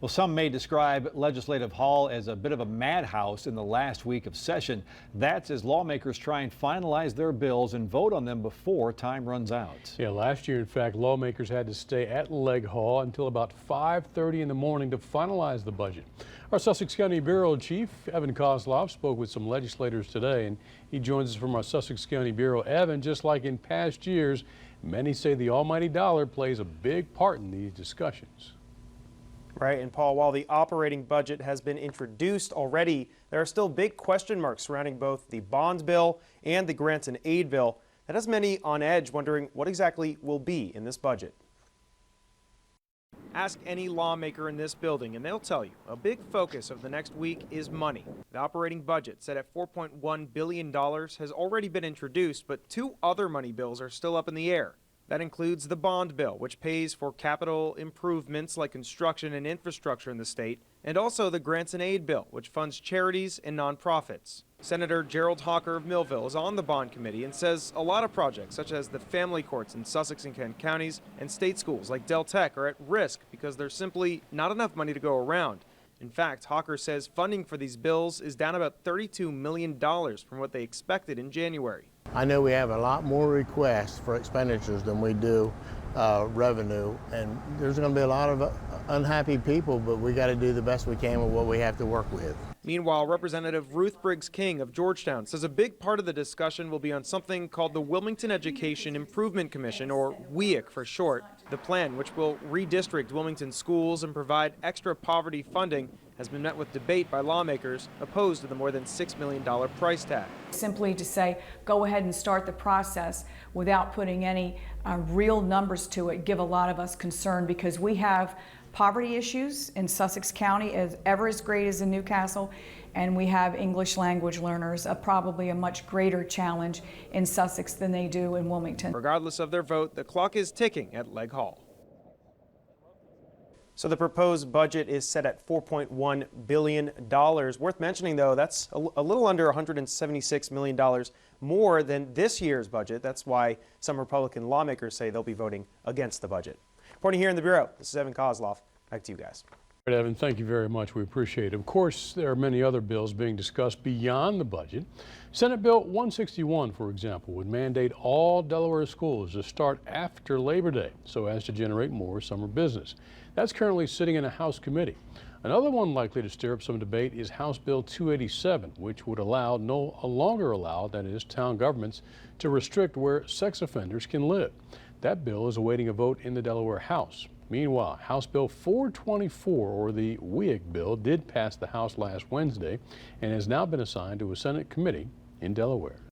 Well, some may describe Legislative Hall as a bit of a madhouse in the last week of session. That's as lawmakers try and finalize their bills and vote on them before time runs out. Yeah, last year, in fact, lawmakers had to stay at Leg Hall until about 5:30 in the morning to finalize the budget. Our Sussex County Bureau Chief, Evan Kozloff, spoke with some legislators today, and he joins us from our Sussex County Bureau. Evan, just like in past years, many say the almighty dollar plays a big part in these discussions. Right, and Paul, while the operating budget has been introduced already, there are still big question marks surrounding both the bond bill and the grants and aid bill. That has many on edge, wondering what exactly will be in this budget. Ask any lawmaker in this building and they'll tell you a big focus of the next week is money. The operating budget, set at $4.1 billion, has already been introduced, but two other money bills are still up in the air. That includes the bond bill, which pays for capital improvements like construction and infrastructure in the state, and also the grants and aid bill, which funds charities and nonprofits. Senator Gerald Hawker of Millville is on the bond committee and says a lot of projects, such as the family courts in Sussex and Kent counties and state schools like Del Tech, are at risk because there's simply not enough money to go around. In fact, Hawker says funding for these bills is down about $32 million from what they expected in January. I know we have a lot more requests for expenditures than we do revenue, and there's going to be a lot of unhappy people, but we got to do the best we can with what we have to work with. Meanwhile, Representative Ruth Briggs King of Georgetown says a big part of the discussion will be on something called the Wilmington Education Improvement Commission, or WEIC for short. The plan, which will redistrict Wilmington schools and provide extra poverty funding, has been met with debate by lawmakers opposed to the more than $6 million price tag. Simply to say, go ahead and start the process without putting any real numbers to it, give a lot of us concern, because we have poverty issues in Sussex County as great as in Newcastle, and we have English language learners, probably a much greater challenge in Sussex than they do in Wilmington. Regardless of their vote, the clock is ticking at Leg Hall. So the proposed budget is set at $4.1 billion. Worth mentioning, though, that's a little under $176 million more than this year's budget. That's why some Republican lawmakers say they'll be voting against the budget. Reporting here in the Bureau, this is Evan Kozloff. Back to you guys. All right, Evan, thank you very much. We appreciate it. Of course, there are many other bills being discussed beyond the budget. Senate Bill 161, for example, would mandate all Delaware schools to start after Labor Day so as to generate more summer business. That's currently sitting in a House committee. Another one likely to stir up some debate is House Bill 287, which would no longer allow, that is, town governments to restrict where sex offenders can live. That bill is awaiting a vote in the Delaware House. Meanwhile, House Bill 424, or the WEIC bill, did pass the House last Wednesday and has now been assigned to a Senate committee in Delaware.